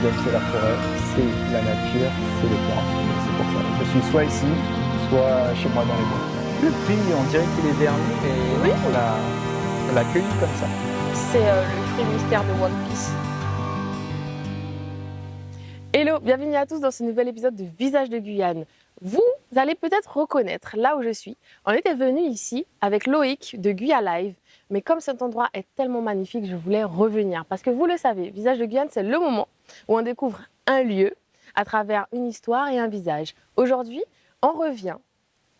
j'aime, c'est la forêt, c'est la nature, c'est les plantes. Donc, c'est pour ça. Je suis soit ici, soit chez moi dans les bois. Le prix, on dirait qu'il est verni, mais Oui. on l'a cueilli comme ça. C'est le fruit mystère de One Piece. Hello, bienvenue à tous dans ce nouvel épisode de Visage de Guyane. Vous allez peut-être reconnaître là où je suis. On était venu ici avec Loïc de Guyalive, mais comme cet endroit est tellement magnifique, je voulais revenir. Parce que vous le savez, Visage de Guyane, c'est le moment où on découvre un lieu à travers une histoire et un visage. Aujourd'hui, on revient,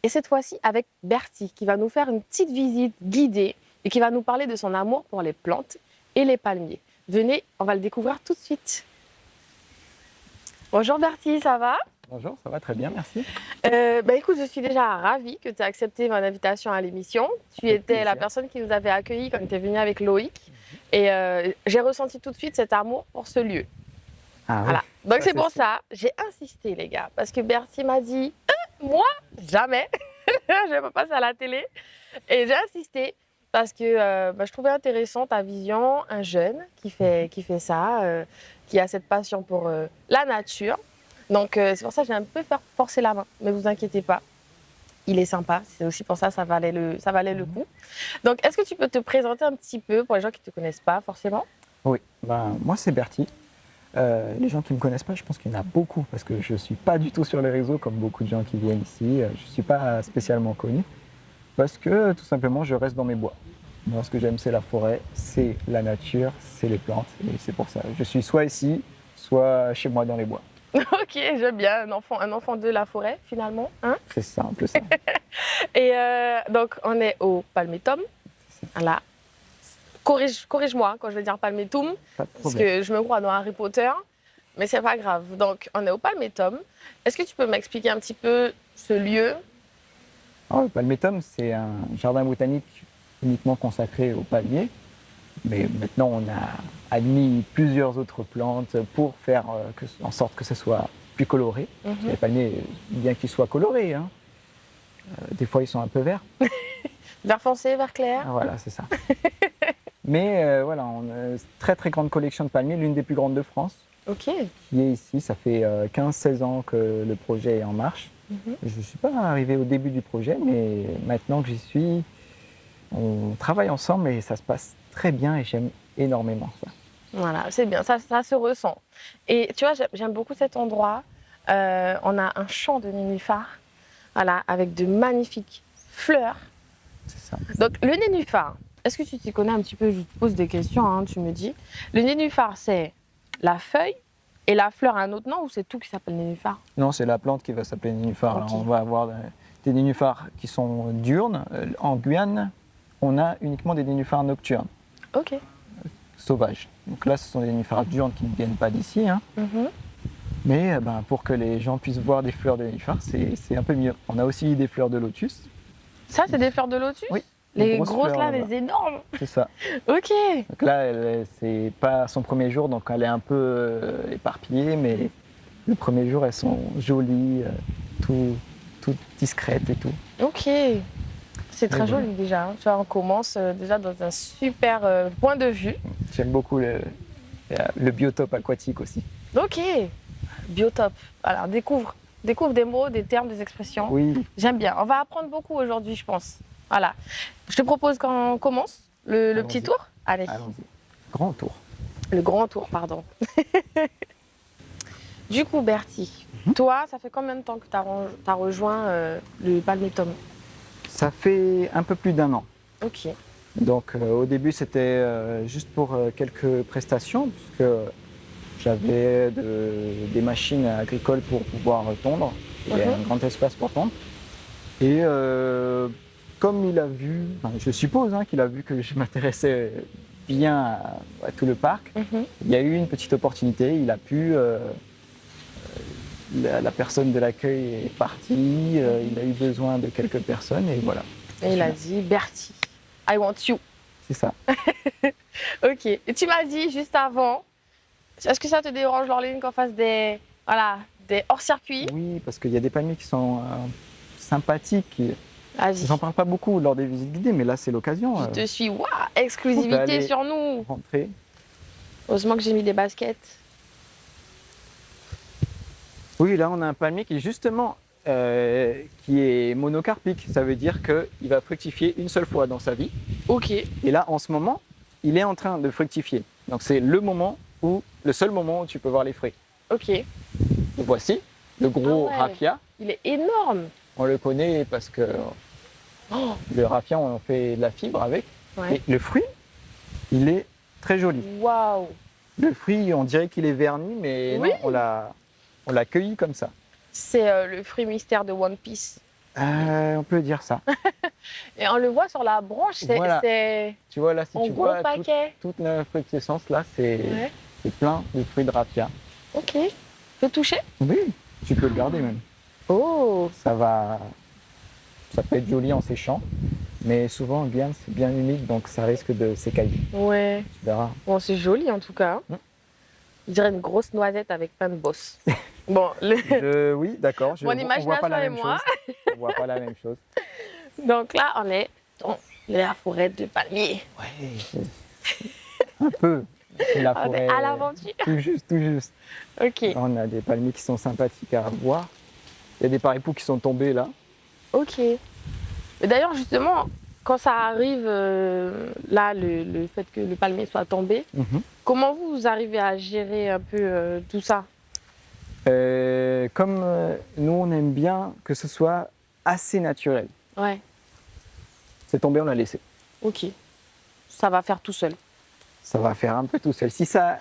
et cette fois-ci avec Bertie, qui va nous faire une petite visite guidée et qui va nous parler de son amour pour les plantes et les palmiers. Venez, on va le découvrir tout de suite. Bonjour Bertie, ça va? Bonjour, ça va très bien, merci. Écoute, je suis déjà ravie que tu aies accepté mon invitation à l'émission. Tu Avec étais la plaisir. personne qui nous avait accueillis quand tu es venue avec Loïc. Et j'ai ressenti tout de suite cet amour pour ce lieu. Ah Voilà. oui, Donc c'est c'est pour sûr. ça, j'ai insisté les gars. Parce que Bertie m'a dit, moi, jamais. Je ne peux pas ça à la télé. Et j'ai insisté parce que je trouvais intéressant ta vision, un jeune qui fait ça, qui a cette passion pour la nature. Donc c'est pour ça que j'ai un peu forcé la main. Mais vous inquiétez pas, il est sympa. C'est aussi pour ça que ça valait le coup. Donc est-ce que tu peux te présenter un petit peu pour les gens qui ne te connaissent pas forcément? Oui, moi c'est Bertie. Les gens qui ne me connaissent pas, je pense qu'il y en a beaucoup parce que je ne suis pas du tout sur les réseaux comme beaucoup de gens qui viennent ici. Je ne suis pas spécialement connu parce que tout simplement je reste dans mes bois. Moi, ce que j'aime, c'est la forêt, c'est la nature, c'est les plantes et c'est pour ça. Je suis soit ici, soit chez moi dans les bois. Ok, j'aime bien un enfant de la forêt finalement. Hein? C'est simple ça. Et donc on est au Palmétum. Voilà. Corrige-moi quand je vais dire Palmétum, Pas de parce problème. que je me crois dans Harry Potter, mais c'est pas grave. Donc on est au Palmétum. Est-ce que tu peux m'expliquer un petit peu ce lieu? Le palmétum, c'est un jardin botanique uniquement consacré aux palmiers. Mais maintenant, on a admis plusieurs autres plantes pour faire en sorte que ce soit plus coloré. Parce que les palmiers, bien qu'ils soient colorés, hein, des fois ils sont un peu verts. Vert foncé, vert clair? Voilà, c'est ça. Mais voilà, on a une très très grande collection de palmiers, l'une des plus grandes de France, Ok. qui est ici. Ça fait 15-16 ans que le projet est en marche. Je ne suis pas arrivé au début du projet, mais maintenant que j'y suis, on travaille ensemble et ça se passe très bien et j'aime énormément ça. Voilà, c'est bien, ça se ressent. Et tu vois, j'aime beaucoup cet endroit. On a un champ de nénuphars, voilà, avec de magnifiques fleurs. C'est ça. Donc, le nénuphar, est-ce que tu t'y connais un petit peu? Je te pose des questions, hein, tu me dis. Le nénuphar, c'est la feuille et la fleur a un autre nom ou c'est tout qui s'appelle nénuphar? Non, c'est la plante qui va s'appeler nénuphar. Ok. Alors, on va avoir des nénuphars qui sont diurnes. En Guyane, on a uniquement des nénuphars nocturnes, Ok. sauvages. Donc là, ce sont des nénuphars diurnes qui ne viennent pas d'ici. Hein. Mhm. Mais pour que les gens puissent voir des fleurs de nénuphars, c'est un peu mieux. On a aussi des fleurs de lotus. Ça, c'est des fleurs de lotus? Oui. Les grosses grosses fleurs, là, les énormes. C'est ça. Ok. Donc là, c'est pas son premier jour, donc elle est un peu éparpillée, mais le premier jour, elles sont jolies, toutes discrètes et tout. Ok. C'est très voilà. joli déjà. Hein. Tu vois, on commence déjà dans un super point de vue. J'aime beaucoup le biotope aquatique aussi. Ok. Biotope. Alors, découvre des mots, des termes, des expressions. Oui, J'aime bien. On va apprendre beaucoup aujourd'hui, je pense. Voilà. Je te propose qu'on commence le petit Allons-y. tour. Allez. Allons-y. Grand tour. Le grand tour, pardon. Du coup, Bertie, toi, ça fait combien de temps que tu as rejoint le Palmétum? Ça fait un peu plus d'1 an. Ok. Donc au début, c'était juste pour quelques prestations, puisque j'avais des machines agricoles pour pouvoir tondre. Il y a un grand espace pour tondre. Et comme il a vu, je suppose qu'il a vu que je m'intéressais bien à tout le parc, il y a eu une petite opportunité. Il a pu, la personne de l'accueil est partie, il a eu besoin de quelques personnes et voilà. Et il a dit, Bertie, I want you. C'est ça. Ok. Et tu m'as dit juste avant, est-ce que ça te dérange, Laureline, qu'on fasse des hors-circuits? Oui, parce qu'il y a des palmiers qui sont sympathiques. Vas-y. J'en parle pas beaucoup lors des visites guidées, mais là c'est l'occasion. Je te suis. Waouh, On peut exclusivité aller sur nous. rentrer. Heureusement que j'ai mis des baskets. Oui, là, on a un palmier qui est justement qui est monocarpique. Ça veut dire qu'il va fructifier une seule fois dans sa vie. Ok. Et là, en ce moment, il est en train de fructifier. Donc, c'est le seul moment où tu peux voir les fruits. Ok. Donc, voici le gros Ah ouais. raffia. Il est énorme. On le connaît parce que Oh, le raffia, on en fait de la fibre avec. ouais. Et le fruit, il est très joli. Waouh. Le fruit, on dirait qu'il est verni, mais Oui. non, on l'a cueilli comme ça. C'est le fruit mystère de One Piece. On peut dire ça. Et on le voit sur la branche, Voilà. c'est Tu vois là, si en tu gros vois paquet. toute la fructescence là, c'est Ouais. plein de fruits de raffia. Ok. Je peux toucher? Oui, tu peux le garder même. Oh. Ça peut être joli en séchant, mais souvent en Guyane c'est bien humide, donc ça risque de s'écailler. Ouais. Tu verras. Bon, c'est joli en tout cas. Je dirais une grosse noisette avec plein de bosses. Bon, Oui, d'accord. Mon On voit pas imagination la et même moi. chose. On voit pas la même chose. Donc là, on est dans la forêt de palmiers. Ouais. Un peu. C'est la On forêt. est à l'aventure. Tout juste, tout juste. Ok. On a des palmiers qui sont sympathiques à voir. Il y a des paripous qui sont tombés là. Ok. Mais d'ailleurs, justement, quand ça arrive, là, le fait que le palmier soit tombé, comment vous arrivez à gérer un peu tout ça? Comme nous, on aime bien que ce soit assez naturel. Ouais, C'est tombé, on l'a laissé. ok. Ça va faire tout seul. Ça va faire un peu tout seul. Si ça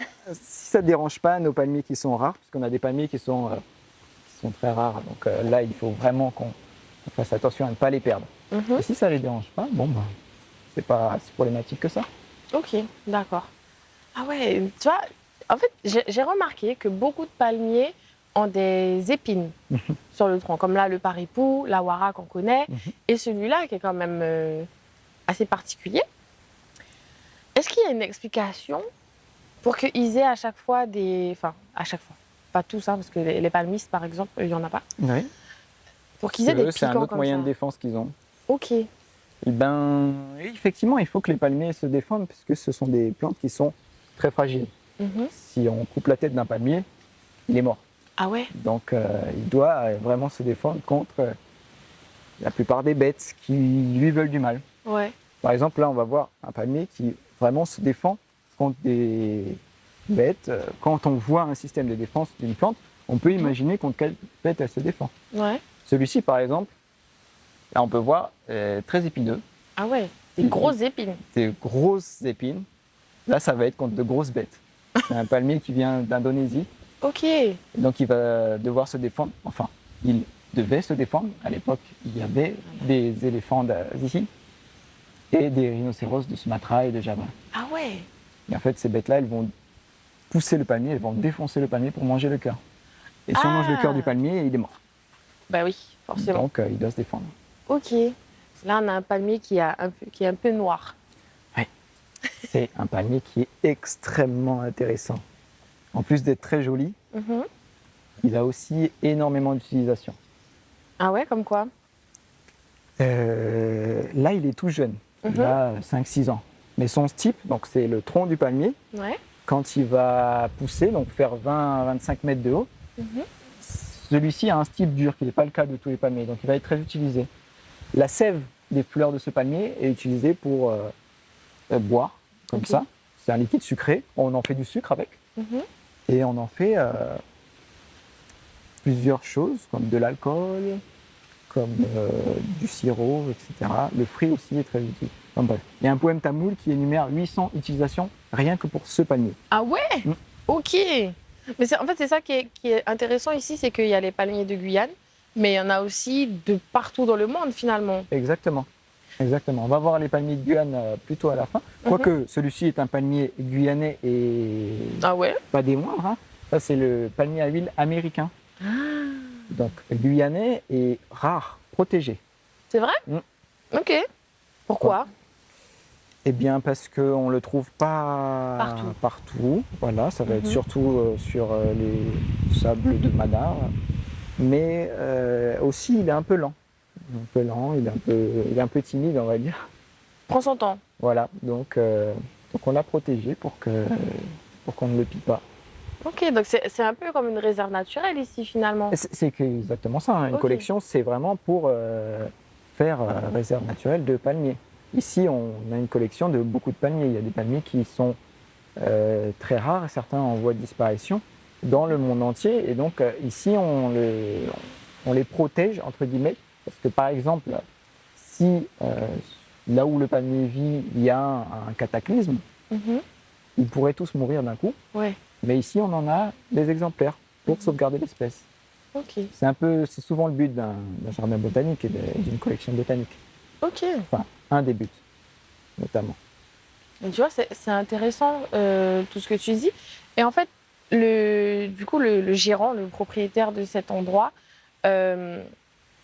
dérange pas nos palmiers qui sont rares, parce qu'on a des palmiers qui sont très rares, donc là, il faut vraiment qu'on fasse attention à ne pas les perdre. Et si ça les dérange pas, bon, bah, c'est pas si problématique que ça. Ok, d'accord. Ah ouais, tu vois, en fait, j'ai remarqué que beaucoup de palmiers ont des épines sur le tronc, comme là le paripou, la wara qu'on connaît, et celui-là qui est quand même assez particulier. Est-ce qu'il y a une explication pour qu'ils aient à chaque fois des... Enfin, à chaque fois, pas tous, hein, parce que les palmistes, par exemple, il n'y en a pas. Oui. Pour qu'ils aient des C'est un piquants autre comme moyen ça. de défense qu'ils ont. Ok, Eh ben, oui, effectivement, il faut que les palmiers se défendent, puisque ce sont des plantes qui sont très fragiles. Si on coupe la tête d'un palmier, il est mort. ah ouais, Donc, il doit vraiment se défendre contre la plupart des bêtes qui lui veulent du mal. ouais. Par exemple, là, on va voir un palmier qui vraiment se défend contre des bêtes. Quand on voit un système de défense d'une plante, on peut imaginer contre quelle bête elle se défend. Ouais. Celui-ci, par exemple, là, on peut voir très épineux, Ah ouais, des grosses épines. des grosses épines. Là, ça va être contre de grosses bêtes. C'est un palmier qui vient d'Indonésie, Ok, donc il va devoir se défendre. Enfin, il devait se défendre. À l'époque, il y avait des éléphants d'Asie et des rhinocéros de Sumatra et de Java. ah ouais. Et en fait, ces bêtes-là, elles vont pousser le palmier, elles vont défoncer le palmier pour manger le cœur. Et si on mange le cœur du palmier, il est mort. Bah oui, forcément. Donc, il doit se défendre. Ok. Là, on a un palmier qui est un peu noir. C'est un palmier qui est extrêmement intéressant. En plus d'être très joli, il a aussi énormément d'utilisation. Ah ouais, comme quoi? Là, il est tout jeune. Il a 5-6 ans. Mais son stipe, donc c'est le tronc du palmier, Ouais. quand il va pousser, donc faire 20-25 mètres de haut, celui-ci a un stipe dur, qui n'est pas le cas de tous les palmiers, donc il va être très utilisé. La sève des fleurs de ce palmier est utilisée pour boire, comme ça. C'est un liquide sucré, on en fait du sucre avec, et on en fait plusieurs choses, comme de l'alcool, comme du sirop, etc. Le fruit aussi est très utile. Enfin, bref. Il y a un poème tamoul qui énumère 800 utilisations rien que pour ce palmier. Ah ouais. Ok. Mais en fait, c'est ça qui est intéressant ici, c'est qu'il y a les palmiers de Guyane, mais il y en a aussi de partout dans le monde finalement. Exactement. Exactement. On va voir les palmiers de Guyane plutôt à la fin. Quoique celui-ci est un palmier guyanais et Ah ouais. pas des moindres. Hein. Ça, c'est le palmier à huile américain. Donc, guyanais et rare, protégé. C'est vrai? Ok. Pourquoi? Eh bien, parce qu'on ne le trouve pas partout. Voilà, ça va être surtout sur les sables de Madar. Mais aussi, il est un peu lent. Un peu lent, il est un peu timide, on va dire. Prends son temps. Voilà, donc on l'a protégé pour qu'on ne le pille pas. Ok, donc c'est un peu comme une réserve naturelle ici finalement. C'est exactement ça, hein. Une Ok. collection, c'est vraiment pour faire réserve naturelle de palmiers. Ici, on a une collection de beaucoup de palmiers. Il y a des palmiers qui sont très rares, certains en voie de disparition dans le monde entier. Et donc ici, on les protège, entre guillemets, parce que par exemple, si là où le palmier vit, il y a un cataclysme, Mhm. ils pourraient tous mourir d'un coup. Ouais, Mais ici, on en a des exemplaires pour sauvegarder l'espèce. ok. C'est souvent le but d'un jardin botanique et d'une collection botanique. Ok. Enfin, un des buts, notamment. Et tu vois, c'est intéressant tout ce que tu dis. Et en fait, du coup, le gérant, le propriétaire de cet endroit, euh,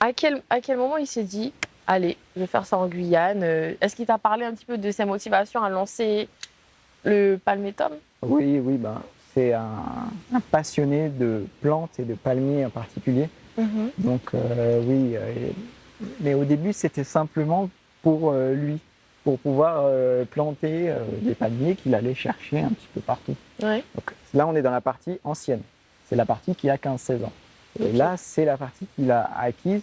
à quel moment il s'est dit, allez, je vais faire ça en Guyane est-ce qu'il t'a parlé un petit peu de ses motivations à lancer le Palmetto? Oui, oui, ben, c'est un passionné de plantes et de palmiers en particulier. Mhm. Donc, oui, mais au début, c'était simplement pour lui, pour pouvoir planter des palmiers qu'il allait chercher un petit peu partout. Ouais. Donc, là, on est dans la partie ancienne. C'est la partie qui a 15-16 ans. Et Ok. là, c'est la partie qu'il a acquise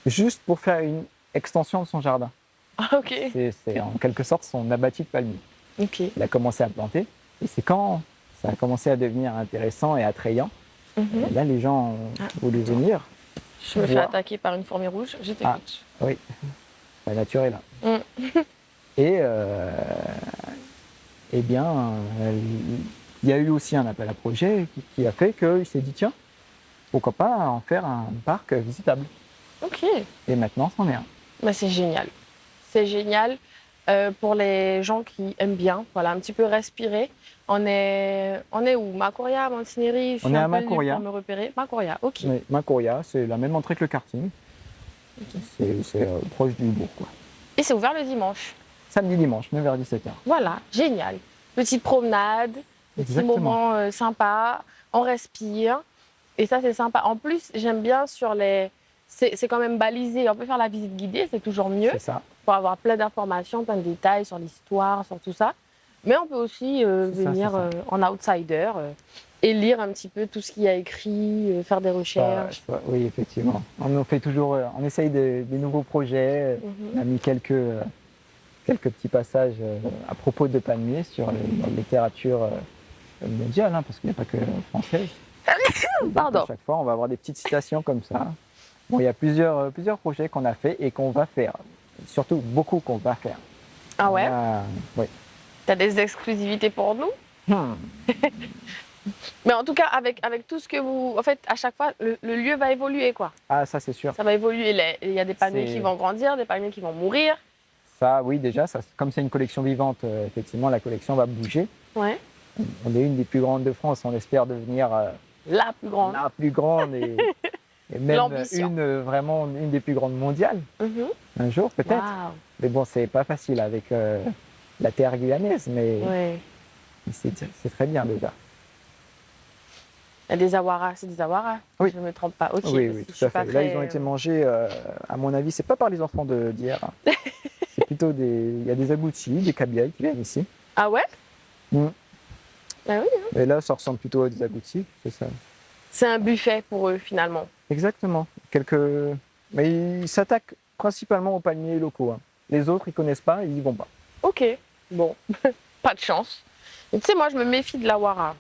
juste pour faire une extension de son jardin. Ah, ok. C'est en quelque sorte son abatis de palmiers. Ok. Il a commencé à planter. Et c'est quand ça a commencé à devenir intéressant et attrayant. Mhm. Et là, les gens ont Ah, voulu attends. venir. Je me fais voir. attaquer par une fourmi rouge, je t'écoute. Oui, la nature est là. Mm. Et eh bien, il y a eu aussi un appel à projet qui a fait qu'il s'est dit tiens, pourquoi pas en faire un parc visitable. Ok. Et maintenant, c'en est un. Bah, c'est génial. C'est génial pour les gens qui aiment bien, voilà, un petit peu respirer. On est où? Macoria, Montigny, je On suis est un à peu nulle Macoria. pour me repérer. Macoria, ok. Mais Macoria, c'est la même entrée que le karting. C'est proche du bourg, quoi. Et c'est ouvert le dimanche. Samedi, dimanche, 9h-17h. Voilà, génial. Petite promenade, petit Exactement. moment sympa, on respire. Et ça, c'est sympa. En plus, j'aime bien sur les. C'est quand même balisé. On peut faire la visite guidée, c'est toujours mieux C'est ça. pour avoir plein d'informations, plein de détails sur l'histoire, sur tout ça. Mais on peut aussi C'est ça, venir c'est ça. en outsider et lire un petit peu tout ce qu'il y a écrit, faire des recherches. Oui, effectivement. On fait toujours, on essaye des nouveaux projets. On a mis quelques petits passages à propos de palmiers sur la littérature mondiale, hein, parce qu'il n'y a pas que française. Donc, Pardon. à chaque fois, on va avoir des petites citations comme ça. Bon, il y a plusieurs projets qu'on a fait et qu'on va faire. Surtout beaucoup qu'on va faire. Ah ouais? Oui. T'as des exclusivités pour nous? Mais en tout cas, avec tout ce que vous. En fait, à chaque fois, le lieu va évoluer, quoi. Ah, ça c'est sûr. Ça va évoluer. Il y a des palmiers C'est- qui vont grandir, des palmiers qui vont mourir. Ça, oui, déjà, comme c'est une collection vivante, effectivement, la collection va bouger. Ouais. On est une des plus grandes de France. On espère devenir La plus grande. la plus grande et même L'ambition. vraiment une des plus grandes mondiales Mhm. un jour peut-être. Waouh. Mais bon, c'est pas facile avec la terre guyanaise, mais Ouais. c'est très bien déjà. Il y a des awaras, c'est des awaras. Oui. Je ne me trompe pas. Ok. Oui, parce oui, que je tout suis à pas fait. Là, très, ils ont été mangés, à mon avis, c'est pas par les enfants d'hier. Hein. C'est plutôt il y a des agoutis, des cabiais qui viennent ici. Ah ouais? Mm. Ah oui. Hein. Et là, ça ressemble plutôt à des agoutis, c'est ça. C'est un buffet pour eux finalement. Exactement. Mais ils s'attaquent principalement aux palmiers locaux. Hein. Les autres, ils connaissent pas, ils y vont pas. Ok. Bon. Pas de chance. Mais tu sais, moi, je me méfie de l'awara.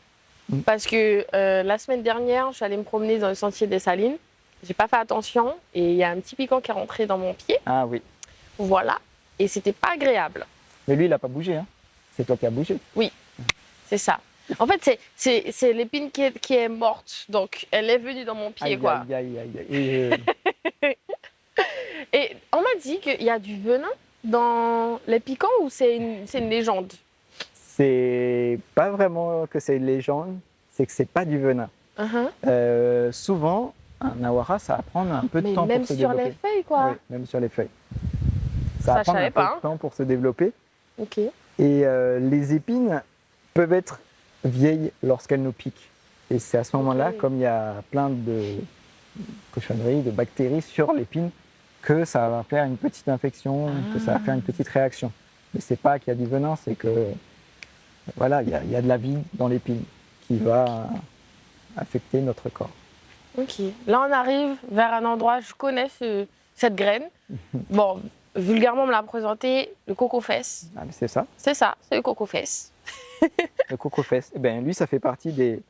Mm. Parce que la semaine dernière, je suis allée me promener dans le sentier des Salines. J'ai pas fait attention et il y a un petit piquant qui est rentré dans mon pied. Ah oui. Voilà. Et c'était pas agréable. Mais lui, il n'a pas bougé. Hein. C'est toi qui as bougé. C'est ça. En fait, c'est l'épine qui est morte. Donc, elle est venue dans mon pied, Aïe, quoi. aïe, aïe, aïe, aïe. Et on m'a dit qu'il y a du venin dans les piquants ou c'est une légende? C'est pas vraiment que c'est une légende, c'est que c'est pas du venin. Uh-huh. Souvent, un awara, ça va prendre un peu de Mais temps même pour se sur développer. les feuilles, quoi. Oui, même sur les feuilles. Ça, va je prendre savais un peu pas, hein. de temps pour se développer. Ok. Et les épines peuvent être vieilles lorsqu'elles nous piquent. Et c'est à ce moment-là, Ok. comme il y a plein de cochonneries, de bactéries sur l'épine, que ça va faire une petite infection, que ça va faire une petite réaction. Mais c'est pas qu'il y a du venin, c'est que voilà, il y a de la vie dans l'épine qui va affecter notre corps. Ok. Là, on arrive vers un endroit, je connais cette graine. Bon, vulgairement, on me l'a présenté, le coco-fesse. Ah, mais c'est ça, C'est ça, c'est le coco-fesse. le coco-fesse. Eh ben, lui, ça fait partie des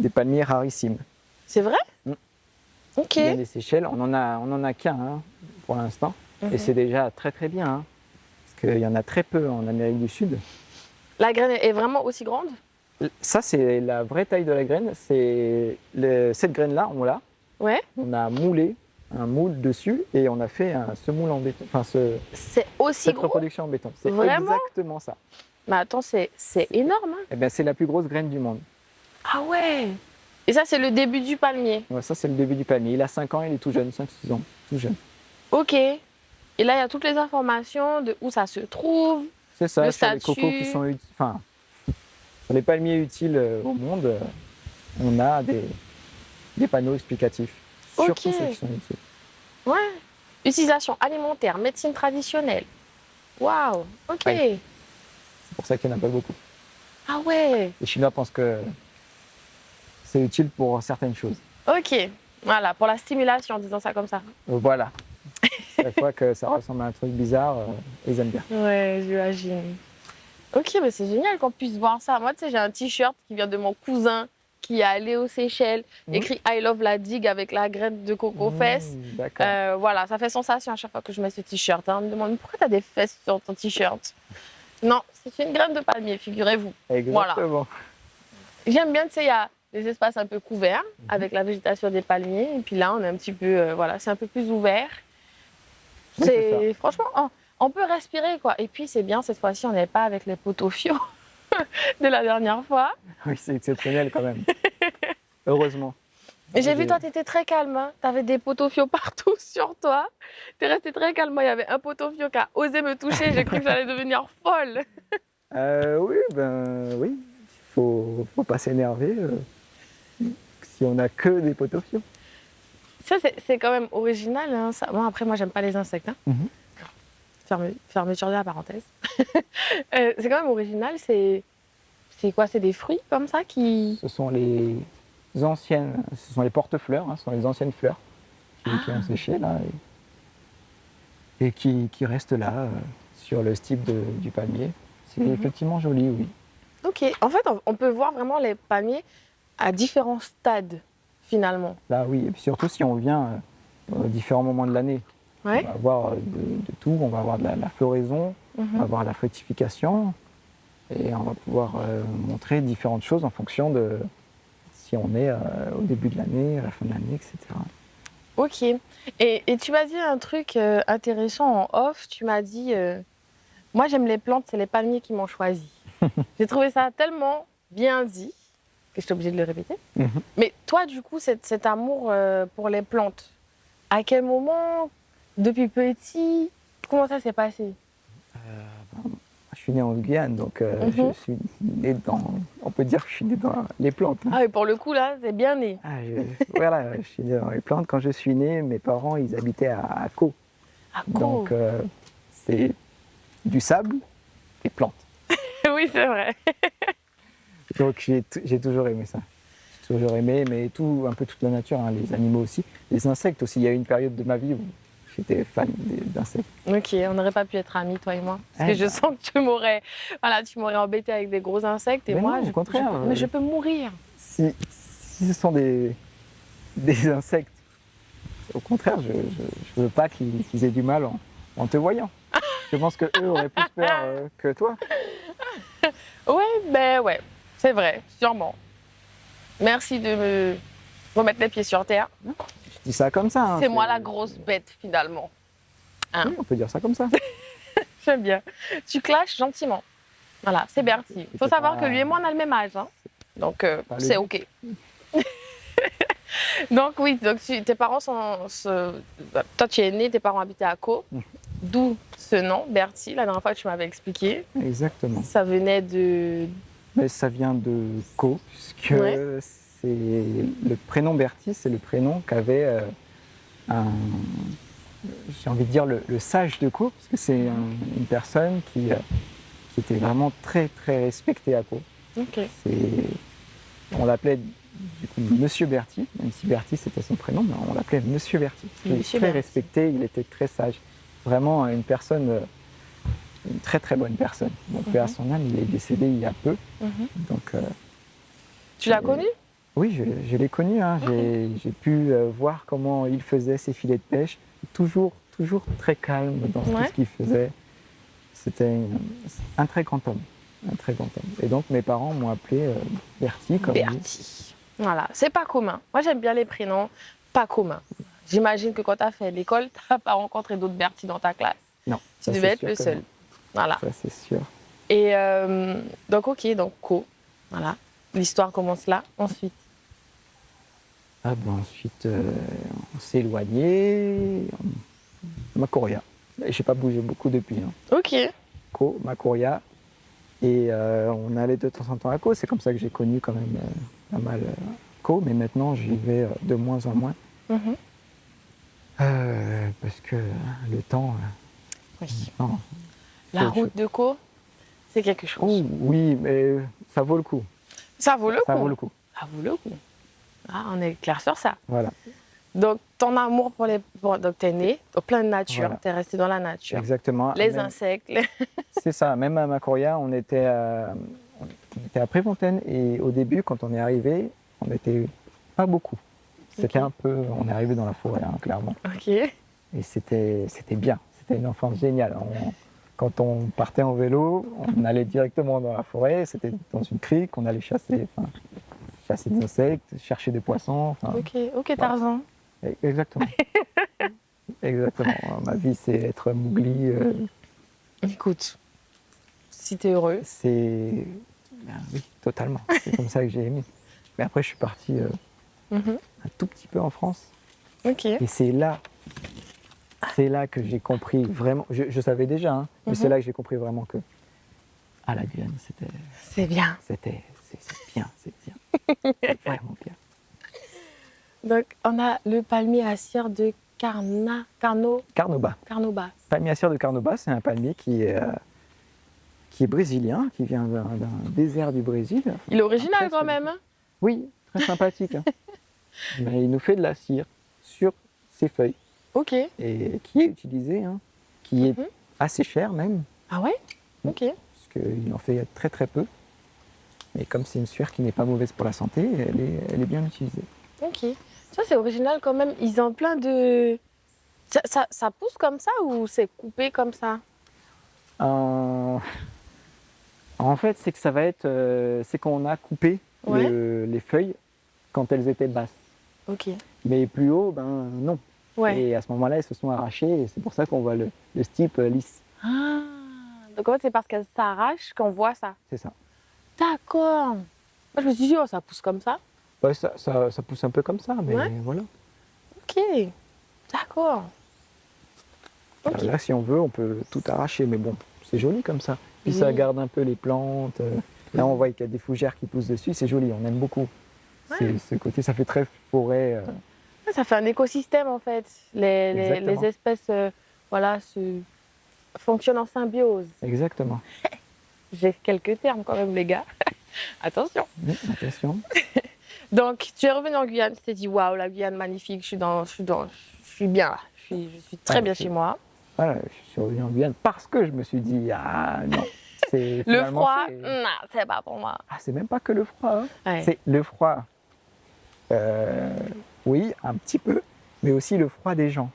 palmiers rarissimes. C'est vrai? Mm. Ok. Il y a des Seychelles, on en a qu'un hein, pour l'instant. Et c'est déjà très très bien. Hein, parce qu'il y en a très peu en Amérique du Sud. La graine est vraiment aussi grande? Ça, c'est la vraie taille de la graine. Cette graine-là, on l'a. Ouais. On a moulé un moule dessus et on a fait ce moule en béton. Enfin, C'est aussi cette gros? reproduction en béton. C'est Vraiment? exactement ça. Mais attends, c'est énorme. Hein? Eh ben, c'est la plus grosse graine du monde. Ah ouais. Et ça, c'est le début du palmier. Ouais, ça, c'est le début du palmier. Il a 5 ans, il est tout jeune, 5-6 ans, tout jeune. Ok. Et là, il y a toutes les informations de où ça se trouve. C'est ça, Le sur les cocos statut. qui sont utiles. Enfin, sur les palmiers utiles au monde, on a des panneaux explicatifs. Ok. Surtout ceux qui sont utiles. Ouais. Utilisation alimentaire, médecine traditionnelle. Waouh. Ok. Ouais. C'est pour ça qu'il n'y en a pas beaucoup. Ah ouais. Les Chinois pensent que c'est utile pour certaines choses. Ok. Voilà, pour la stimulation, disons ça comme ça. Voilà. Chaque fois que ça ressemble à un truc bizarre, ils aiment bien. Ouais, j'imagine. Ok, mais c'est génial qu'on puisse voir ça. Moi, tu sais, j'ai un t-shirt qui vient de mon cousin qui est allé aux Seychelles, écrit I love la digue avec la graine de coco fesse. D'accord. Voilà, ça fait sensation à chaque fois que je mets ce t-shirt. Hein. On me demande pourquoi tu as des fesses sur ton t-shirt. Non, c'est une graine de palmier, figurez-vous. Exactement. J'aime bien, tu sais, il y a des espaces un peu couverts avec la végétation des palmiers. Et puis là, on est un petit peu, voilà, c'est un peu plus ouvert. Oui, c'est ça. Franchement, on peut respirer, quoi. Et puis, c'est bien, cette fois-ci, on n'est pas avec les poteaux-fio de la dernière fois. Oui, c'est exceptionnel quand même. Heureusement. Et j'ai vu, toi, tu étais très calme. Hein. Tu avais des poteaux-fio partout sur toi. Tu es resté très calme. Moi, il y avait un poteau-fio qui a osé me toucher. J'ai cru que j'allais devenir folle. Oui, oui. Faut pas s'énerver si on n'a que des poteaux-fios. Ça, c'est quand même original. Hein, ça. Bon, après, moi, j'aime pas les insectes. Hein. Fermeture de la parenthèse. C'est quand même original. C'est quoi? C'est des fruits comme ça qui... Ce sont les porte-fleurs, hein, ce sont les anciennes fleurs qui ont séché là et qui restent là sur le stipe du palmier. C'est effectivement joli, oui. Ok. En fait, on peut voir vraiment les palmiers à différents stades, finalement. Là, oui. Et puis surtout, si on vient à différents moments de l'année, Ouais. on va avoir de tout. On va avoir de la floraison, on va avoir la fructification et on va pouvoir montrer différentes choses en fonction de si on est au début de l'année, à la fin de l'année, etc. Ok. Et tu m'as dit un truc intéressant en off. Tu m'as dit, moi j'aime les plantes, c'est les palmiers qui m'ont choisi. J'ai trouvé ça tellement bien dit que j'étais obligée de le répéter. Mais toi, du coup, cet amour pour les plantes, à quel moment, depuis petit, comment ça s'est passé? Je suis né en Guyane, donc je suis né on peut dire que je suis né dans les plantes. Hein. Ah, et pour le coup, là, c'est bien né. Voilà, je suis né dans les plantes. Quand je suis né, mes parents, ils habitaient à Caux. À Caux. Donc, c'est du sable et plantes. Oui, c'est vrai. Donc, j'ai toujours aimé ça. J'ai toujours aimé, mais un peu toute la nature, hein, les animaux aussi. Les insectes aussi. Il y a eu une période de ma vie où j'étais fan d'insectes. Ok, on n'aurait pas pu être amis, toi et moi. Parce que je sens que tu m'aurais embêté avec des gros insectes. Et mais moi, non, au contraire, mais je peux mourir. Si ce sont des insectes, au contraire, je ne veux pas qu'ils aient du mal en te voyant. Je pense qu'eux auraient plus peur que toi. Ouais, c'est vrai, sûrement. Merci de me remettre les pieds sur terre. Je dis ça comme ça. Hein, c'est moi la grosse bête, finalement. Hein? Oui, on peut dire ça comme ça. J'aime bien. Tu clashes gentiment. Voilà, c'est Bertie. Il faut savoir que lui et moi, on a le même âge. Hein. Donc, c'est OK. Donc, oui, tes parents toi, tu es né, tes parents habitaient à Caux. D'où ce nom, Bertie, la dernière fois que tu m'avais expliqué. Exactement. Ça venait de... Mais ça vient de Caux, puisque c'est le prénom Bertie, c'est le prénom qu'avait j'ai envie de dire le sage de Caux, parce que c'est une personne qui était vraiment très très respectée à Caux. Okay. On l'appelait du coup Monsieur Berti, même si Berti c'était son prénom, mais on l'appelait Monsieur Berti. Il Monsieur était très Berti. respecté, il était très sage. Vraiment une personne, une très très bonne personne. Mon père, à son âme, il est décédé il y a peu. Mhm. Donc, Tu l'as connu? oui, je l'ai connu. Hein. J'ai pu voir comment il faisait ses filets de pêche. Toujours très calme dans tout ce qu'il faisait. C'était un très grand homme. Un très grand homme. Et donc mes parents m'ont appelé Berti comme lui. Berti. Voilà, c'est pas commun. Moi, j'aime bien les prénoms pas communs. J'imagine que quand tu as fait l'école, tu n'as pas rencontré d'autres Berti dans ta classe. Non. Tu devais être le seul. Non. Voilà. Ça, c'est sûr. Et donc, ok, donc Co. Voilà. L'histoire commence là. Ensuite. Ah ben ensuite, on s'est éloigné. Macoria. Je n'ai pas bougé beaucoup depuis. Hein. Ok. Co, Macoria. Et on allait de temps en temps à Co. C'est comme ça que j'ai connu quand même pas mal Co. Mais maintenant, j'y vais de moins en moins. Mhm. Parce que le temps. Oui. Non, La route de Co, c'est quelque chose. oh, oui, mais ça vaut le coup. Ça vaut le coup. Ça vaut le coup. Ça vaut le coup. Ah, on est clair sur ça. Voilà. Donc, ton amour pour les. Donc, t'es né au plein de nature. Voilà. T'es resté dans la nature. Exactement. Les Même- insectes. C'est ça. Même à Macoria, on était à Préfontaine et au début, quand on est arrivé, on n'était pas beaucoup. C'était Ok. un peu. On est arrivé dans la forêt, hein, clairement. Ok. Et c'était bien. C'était une enfance géniale. Quand on partait en vélo, on allait directement dans la forêt. C'était dans une crique. On allait chasser des insectes, chercher des poissons. Ok, Tarzan. Exactement. Exactement. Ma vie, c'est être Mowgli. Écoute, si t'es heureux. C'est. Ben oui, totalement. C'est comme ça que j'ai aimé. Mais après, je suis parti Mhm. un tout petit peu en France. Ok. Et c'est là que j'ai compris vraiment. Je savais déjà, hein, mais Mhm. c'est là que j'ai compris vraiment que. Ah, la Guyane, C'est bien. c'est bien, c'est bien. C'est vraiment bien. Donc, on a le palmier à cire de Carnoba. Carnoba. Palmier à cire de Carnoba, c'est un palmier qui est brésilien, qui vient d'un désert du Brésil. Il est original Très quand même. Hein. Oui, très sympathique. Hein. Mais il nous fait de la cire sur ses feuilles Ok. et qui est utilisée, hein, qui est Mhm. assez cher même, Ah ouais. Ok. parce qu'il en fait très très peu. Mais comme c'est une sueur qui n'est pas mauvaise pour la santé, elle est bien utilisée. Ok. Ça, c'est original quand même. Ils ont plein de. Ça pousse comme ça ou c'est coupé comme ça? En fait, c'est que ça va être, c'est qu'on a coupé Ouais. les feuilles quand elles étaient basses. Ok. Mais plus haut, ben non. Ouais. Et à ce moment-là, elles se sont arrachées et c'est pour ça qu'on voit le stipe lisse. Ah. Donc en fait, c'est parce qu'elle s'arrache qu'on voit ça. C'est ça. D'accord. Moi, je me suis dit, oh, ça pousse comme ça. Ouais, ça pousse un peu comme ça, mais Ouais. voilà. Ok. D'accord. Ok. Là, si on veut, on peut tout arracher, mais bon, c'est joli comme ça. Puis ça Oui. garde un peu les plantes. Là, on voit qu'il y a des fougères qui poussent dessus, c'est joli, on aime beaucoup. Ouais. Ce côté, ça fait très forêt. Ça fait un écosystème en fait. Les Exactement. espèces voilà, fonctionnent en symbiose. Exactement. J'ai quelques termes quand même, les gars. Attention. Attention. Donc, tu es revenu en Guyane, tu t'es dit waouh, la Guyane magnifique, je suis bien là. Je suis très Ouais, bien c'est- chez moi. Voilà, je suis revenu en Guyane parce que je me suis dit, ah non. Le Finalement, froid, c'est- non, c'est pas pour moi. Ah, c'est même pas que le froid. Hein. Ouais. C'est le froid. Oui, un petit peu, mais aussi le froid des gens.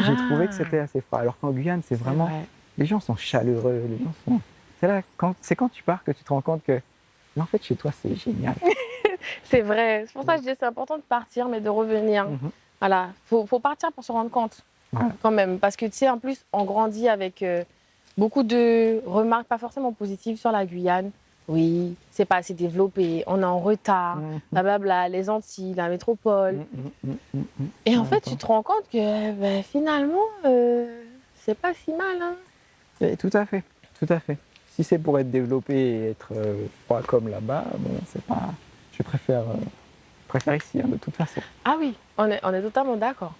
J'ai trouvé que c'était assez froid. Alors qu'en Guyane, c'est vraiment. vrai. Les gens sont chaleureux. Les gens sont. C'est là, quand tu pars que tu te rends compte que. Mais en fait, chez toi, c'est génial. C'est vrai. C'est pour ça que je dis c'est important de partir, mais de revenir. Mhm. Voilà. Faut partir pour se rendre compte. Voilà. Quand même. Parce que tu sais, en plus, on grandit avec beaucoup de remarques pas forcément positives sur la Guyane. Oui, c'est pas assez développé, on est en retard, Mhm. blablabla, les Antilles, la métropole. Et en fait, tu te rends compte que ben, finalement, c'est pas si mal. Hein. Et tout à fait, tout à fait. Si c'est pour être développé et être froid comme là-bas, bon, c'est pas. Je préfère ici, hein, de toute façon. Ah oui, on est totalement d'accord.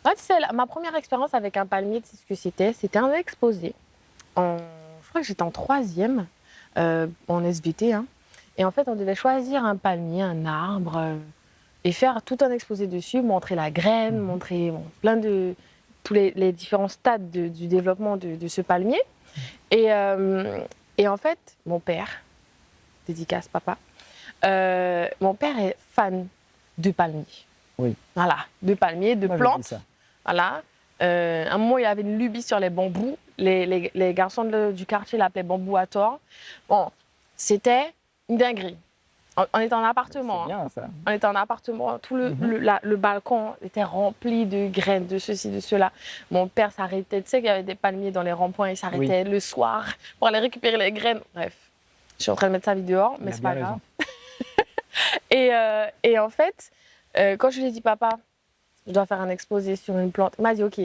Ouais, tu sais, ma première expérience avec un palmier, tu sais ce que c'était? C'était un exposé. Je crois que j'étais en 3e, en SVT. Hein. Et en fait, on devait choisir un palmier, un arbre, et faire tout un exposé dessus, montrer la graine, montrer plein de tous les différents stades du développement de ce palmier. Et en fait, mon père, dédicace papa, mon père est fan de palmiers. Oui. Voilà, de palmiers, de Moi, je dis plantes. ça. Voilà. À un moment, il y avait une lubie sur les bambous. Les garçons du quartier l'appelaient bambou à tort. Bon, c'était une dinguerie. On était en appartement. C'est bien ça. On était en appartement. Tout le balcon était rempli de graines, de ceci, de cela. Mon père s'arrêtait. Tu sais qu'il y avait des palmiers dans les ronds-points. Il s'arrêtait le soir pour aller récupérer les graines. Bref, je suis en train de mettre sa vie dehors, mais c'est pas grave. Et en fait, quand je lui ai dit, papa, je dois faire un exposé sur une plante, il m'a dit, OK,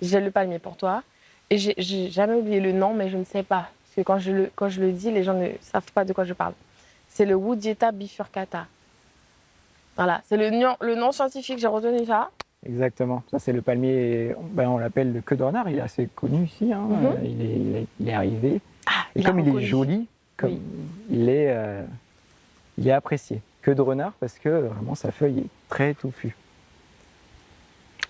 j'ai le palmier pour toi. Et j'ai jamais oublié le nom, mais je ne sais pas. Parce que quand je le dis, les gens ne savent pas de quoi je parle. C'est le Woodietta bifurcata. Voilà, c'est le nom scientifique, j'ai retenu ça. Exactement. Ça, c'est le palmier, on l'appelle le queue de renard. Il est assez connu ici. Hein. Il est arrivé. Et comme il est joli, comme il est apprécié. Queue de renard parce que vraiment sa feuille est très touffue.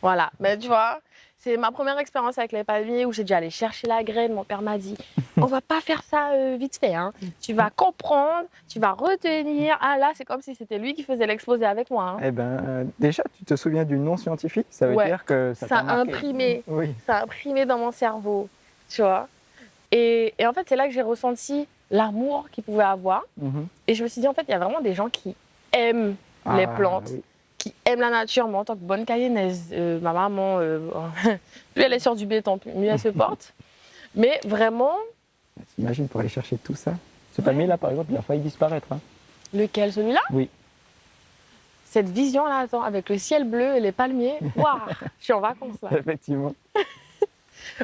Voilà, mais tu vois, c'est ma première expérience avec les palmiers où j'ai dû aller chercher la graine. Mon père m'a dit, on va pas faire ça vite fait. Hein. Tu vas comprendre, tu vas retenir. Ah là, c'est comme si c'était lui qui faisait l'exposé avec moi. Hein. Eh ben, déjà, tu te souviens du nom scientifique? Ça veut dire que ça t'a marqué. Imprimé. Oui. Ça a imprimé dans mon cerveau, tu vois. Et en fait, c'est là que j'ai ressenti l'amour qu'il pouvait avoir. Et je me suis dit, en fait, il y a vraiment des gens qui aiment les plantes. Oui. Qui aime la nature. Moi, en tant que bonne cayennaise, ma maman, plus elle est sur du béton, mieux elle se porte. Mais vraiment... T'imagines pour aller chercher tout ça? Ce palmier-là, par exemple, il a failli disparaître. Hein. Lequel, celui-là? Oui. Cette vision-là, attends, avec le ciel bleu et les palmiers, waouh, je suis en vacances là. Effectivement.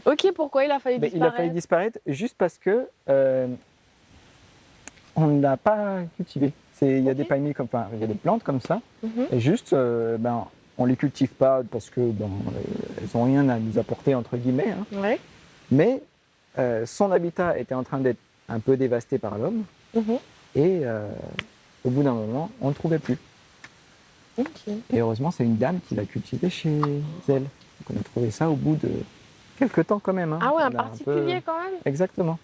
Ok, pourquoi il a failli disparaître? Il a failli disparaître juste parce que on ne l'a pas cultivé. Il y a des palmiers il y a des plantes comme ça, et juste, on les cultive pas parce que elles ont rien à nous apporter entre guillemets. Hein. Ouais. Mais son habitat était en train d'être un peu dévasté par l'homme, et au bout d'un moment, on ne le trouvait plus. Et heureusement, c'est une dame qui l'a cultivé chez elle. Donc on a trouvé ça au bout de quelques temps quand même. Hein. Ah ouais, un particulier quand même. Exactement.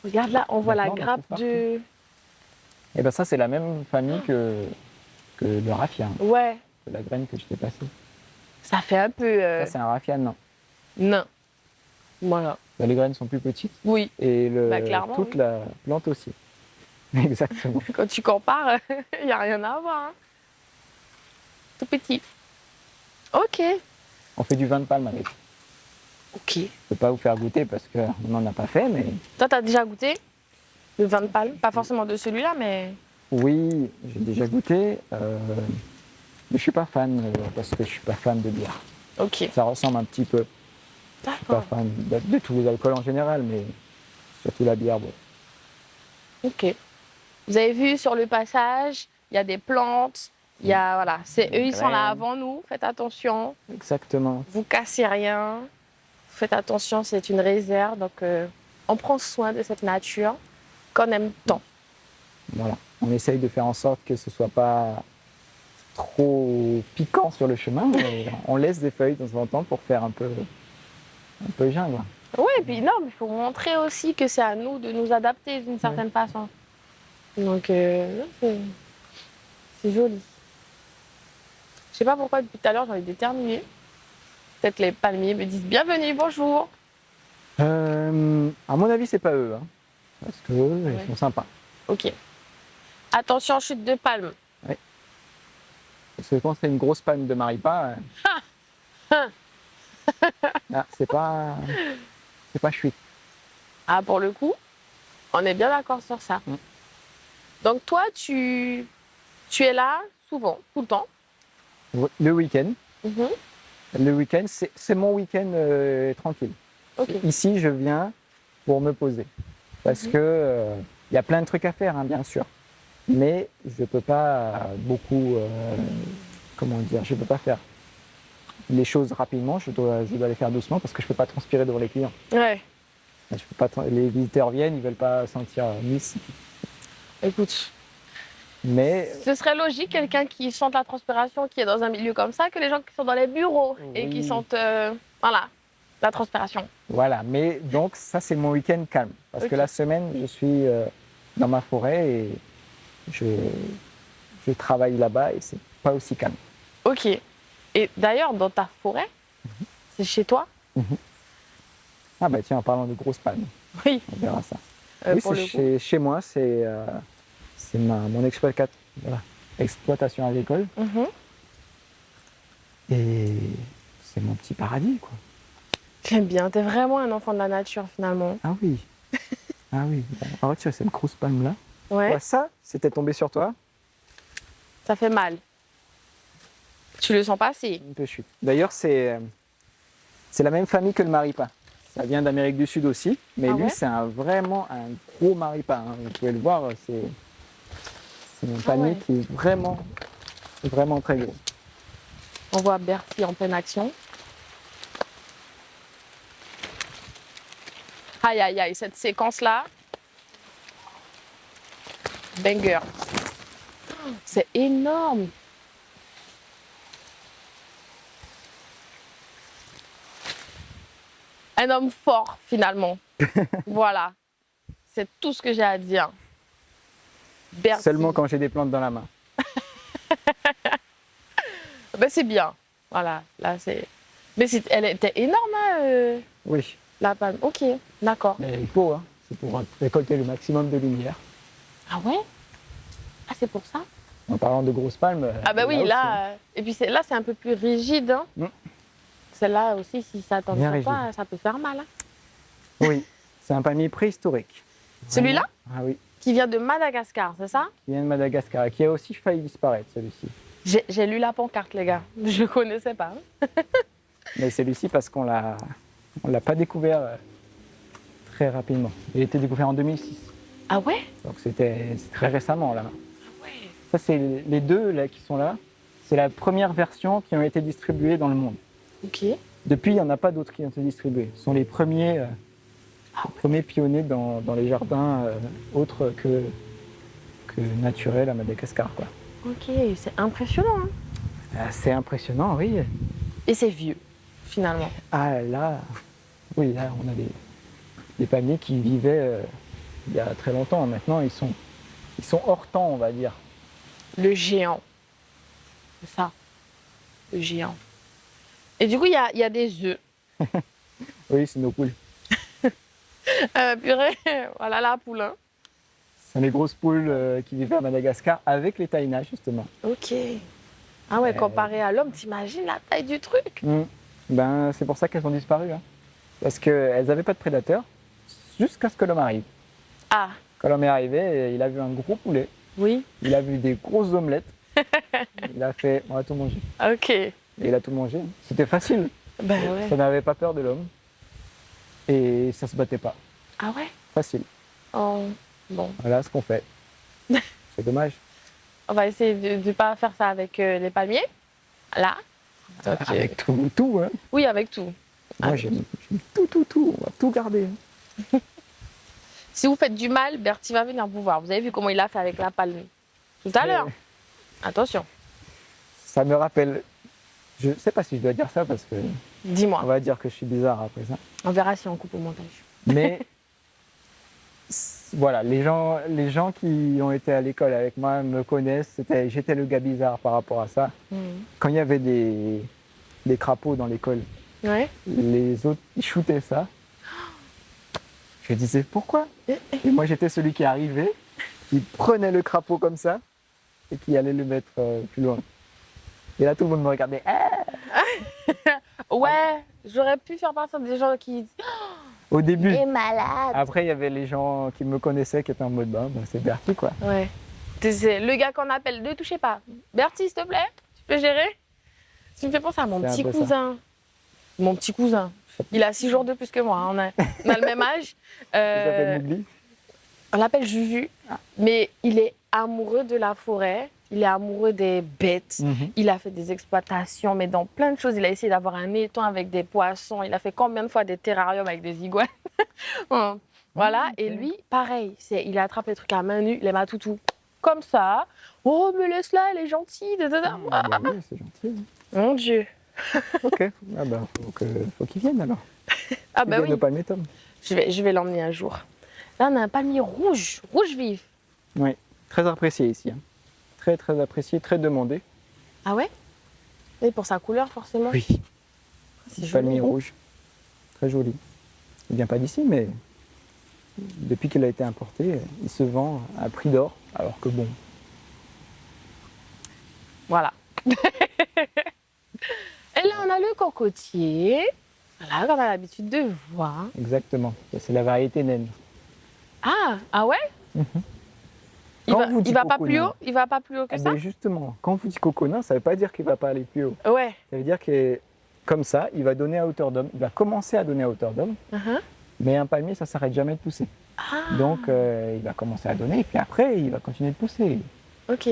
Regarde là, on voit la grappe de... Et ben ça, c'est la même famille que le raffia. Ouais. Que la graine que je t'ai passée. Ça fait un peu... Ça, c'est un raffia, non. Non. Voilà. Les graines sont plus petites. Oui. Et toute la plante aussi. Exactement. Quand tu compares, il n'y a rien à voir. Hein. Tout petit. Ok. On fait du vin de palme avec. Ok. Je ne peux pas vous faire goûter parce qu'on n'en a pas fait, mais... Toi, tu as déjà goûté le vin de palme? Pas forcément de celui-là, mais... Oui, j'ai déjà goûté. Mais je ne suis pas fan parce que je ne suis pas fan de bière. Ok. Ça ressemble un petit peu. Je ne suis pas fan de tous les alcools en général, mais surtout la bière. Bon. Ok. Vous avez vu sur le passage, il y a des plantes. Il y a, voilà, c'est eux, ils sont là avant nous. Faites attention. Exactement. Vous cassez rien. Faites attention, c'est une réserve. Donc, on prend soin de cette nature qu'on aime tant. Voilà. On essaye de faire en sorte que ce ne soit pas trop piquant sur le chemin, mais on laisse des feuilles de temps en temps pour faire un peu jungle. Oui, et puis non, il faut montrer aussi que c'est à nous de nous adapter d'une certaine façon. Donc, c'est joli. Je sais pas pourquoi depuis tout à l'heure j'ai envie d'éternuer. Peut-être les palmiers me disent bienvenue, bonjour. À mon avis, c'est pas eux, hein, parce que ils sont sympas. Ok. Attention, chute de palme. Oui. Parce que quand c'est une grosse palme de Maripa, c'est pas chouette. Ah, pour le coup, on est bien d'accord sur ça. Donc toi, tu es là souvent, tout le temps. Le week-end. Le week-end, c'est mon week-end tranquille. Okay. Ici, je viens pour me poser. Parce que y a plein de trucs à faire, hein, bien sûr. Mais je ne peux pas beaucoup, je ne peux pas faire les choses rapidement. Je dois les faire doucement parce que je ne peux pas transpirer devant les clients. Ouais. Je peux pas, les visiteurs viennent, ils ne veulent pas sentir Nice. Écoute, Mais Ce serait logique, quelqu'un qui sente la transpiration, qui est dans un milieu comme ça, que les gens qui sont dans les bureaux et qui Oui. sentent voilà, la transpiration. voilà, mais donc ça c'est mon week-end calme. Parce Ok. que la semaine, je suis dans ma forêt et je, je travaille là-bas et c'est pas aussi calme. Ok. Et d'ailleurs, dans ta forêt, c'est chez toi? Ah bah tiens, en parlant de grosses palmes, Oui. on verra ça. Oui, Pour c'est le coup. chez moi, c'est mon exploitation agricole Mhm. et c'est mon petit paradis, quoi. J'aime bien. T'es vraiment un enfant de la nature finalement. Ah oui, ah oui. Bon, on va retirer cette grosse palme-là. Ouais. Ouais, ça, c'était tombé sur toi, Ça fait mal. Tu le sens passer. une peu chute. D'ailleurs, c'est la même famille que le maripa. Ça vient d'Amérique du Sud aussi, mais Ah lui, ouais c'est vraiment un gros maripa, hein. Vous pouvez le voir, c'est un Ah panier ouais. qui est vraiment très gros. On voit Bertie en pleine action. Aïe, aïe, aïe, cette séquence-là. Banger. C'est énorme. Un homme fort, finalement. Voilà. C'est tout ce que j'ai à dire. Bertie. Seulement quand j'ai des plantes dans la main. Ben, c'est bien. Voilà. Là, c'est. Mais elle était énorme, hein, Oui, la palme. Ok, d'accord. mais il faut, hein. C'est pour récolter le maximum de lumière. Ah ouais? Ah, c'est pour ça? En parlant de grosses palmes. Ah bah oui, aussi, hein. là. Et puis là, c'est un peu plus rigide. Hein. Mm. Celle-là aussi, si ça tombe Bien sur toi, rigide. ça peut faire mal. Hein. Oui, c'est un palmier préhistorique. Celui-là? Vraiment. Ah oui, Qui vient de Madagascar, c'est ça? qui vient de Madagascar et qui a aussi failli disparaître, celui-ci. J'ai lu la pancarte, les gars. Je ne connaissais pas. Hein. Mais celui-ci parce qu'on l'a pas découvert très rapidement. Il a été découvert en 2006, Ah ouais? donc c'est très récemment là. Ah ouais. Ça, c'est les deux là qui sont là. C'est la première version qui ont été distribuées dans le monde. Ok. Depuis, il n'y en a pas d'autres qui ont été distribués. Ce sont les premiers pionniers dans les jardins autres que naturels à Madagascar, quoi. Ok, c'est impressionnant. Hein. C'est impressionnant, oui. Et c'est vieux, finalement. Ah là, oui, là, on a des palmiers qui vivaient il y a très longtemps. Maintenant, ils sont hors temps, on va dire. Le géant. C'est ça. Le géant. Et du coup, il y a des œufs. Oui, c'est nos poules. Purée, voilà la poule. Hein. Ce sont les grosses poules qui vivaient à Madagascar avec les taïnas, justement. Ok. Ah ouais, comparé à l'homme, t'imagines la taille du truc? Ben, c'est pour ça qu'elles ont disparu, hein. Parce qu'elles n'avaient pas de prédateurs jusqu'à ce que l'homme arrive. Ah, Quand l'homme est arrivé, il a vu un gros poulet, oui. il a vu des grosses omelettes. Il a fait, on va tout manger. Ok. Et il a tout mangé. C'était facile. Ben ouais. Ça n'avait pas peur de l'homme. Et ça se battait pas. Ah ouais? Facile. Oh, bon. Voilà ce qu'on fait. C'est dommage. On va essayer de ne pas faire ça avec les palmiers. Là. Ok. Avec tout, hein. Oui, avec tout. Moi, Avec j'aime tout. On va tout garder. Si vous faites du mal, Bertie va venir vous voir. Vous avez vu comment il a fait avec la palme tout à l'heure. Attention, Ça me rappelle. Je sais pas si je dois dire ça parce que on dis-moi. va dire que je suis bizarre après ça. On verra si on coupe au montage. Mais voilà, les gens qui ont été à l'école avec moi me connaissent. J'étais le gars bizarre par rapport à ça. Quand il y avait des crapauds dans l'école, Ouais. les autres ils shootaient ça. Je disais pourquoi? Et moi j'étais celui qui arrivait, qui prenait le crapaud comme ça et qui allait le mettre plus loin. Et là tout le monde me regardait. Ah. Ouais, j'aurais pu faire partie des gens qui Au début. est malade. Après il y avait les gens qui me connaissaient qui étaient en mode bah, c'est Bertie quoi. Ouais. C'est le gars qu'on appelle, ne touchez pas. Bertie, s'il te plaît, tu peux gérer? Tu me fais penser à mon C'est un petit peu ça. cousin. Mon petit cousin. Il a 6 jours de plus que moi. Hein. On a le même âge. Il s'appelle Mowgli. On l'appelle Juju. Mais il est amoureux de la forêt. Il est amoureux des bêtes. Il a fait des exploitations, mais dans plein de choses. Il a essayé d'avoir un étang avec des poissons. Il a fait combien de fois des terrariums avec des iguanes. Voilà. Ok. Et lui, pareil. Il attrape les trucs à main nue. Les matoutous. comme ça. Oh, me laisse-la, elle est gentille. Ah, bah oui, c'est gentil. Mon Dieu. Ok, ah bah, faut qu'il vienne alors. Ah Il bah vienne oui, au palmier Tom. je vais l'emmener un jour. Là, on a un palmier rouge, rouge vif. Oui, très apprécié ici. Hein. Très, très apprécié, très demandé. Ah ouais? Et pour sa couleur, forcément. Oui, C'est joli. palmier rouge. Très joli. Il ne vient pas d'ici, mais depuis qu'il a été importé, il se vend à prix d'or. Alors que bon, Voilà. Et là, on a le cocotier. Voilà, qu'on a l'habitude de voir. exactement. C'est la variété naine. Ah ouais? Il Quand va, vous dites il va pas coco plus nain, haut? Il va pas plus haut que ah ça? ben justement, quand vous dites coco nain, ça ne veut pas dire qu'il ne va pas aller plus haut. Ouais. Ça veut dire que comme ça, il va donner à hauteur d'homme. Il va commencer à donner à hauteur d'homme. Uh-huh. Mais un palmier, ça ne s'arrête jamais de pousser. Ah, Donc, il va commencer à donner, et puis après, il va continuer de pousser. ok.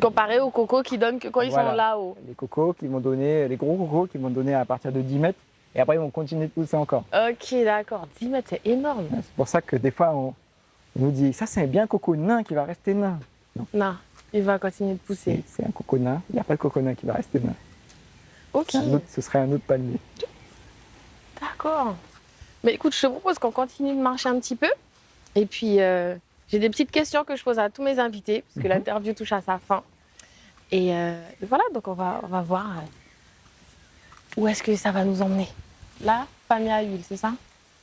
Comparé aux cocos qui donnent que quand ils Voilà. sont là-haut. Les cocos qui vont donner, les gros cocos qui vont donner à partir de 10 mètres, et après, ils vont continuer de pousser encore. Ok, d'accord. 10 mètres, c'est énorme. C'est pour ça que des fois, on nous dit, ça, c'est bien coco nain qui va rester nain. Non, il va continuer de pousser. C'est un coco nain, il n'y a pas de coco nain qui va rester nain. Ok, Ce serait un autre palmier. d'accord. Mais écoute, je te propose qu'on continue de marcher un petit peu. Et puis, j'ai des petites questions que je pose à tous mes invités, parce que l'interview touche à sa fin. Et voilà, donc on va voir où est-ce que ça va nous emmener. Là, palmier à huile, c'est ça?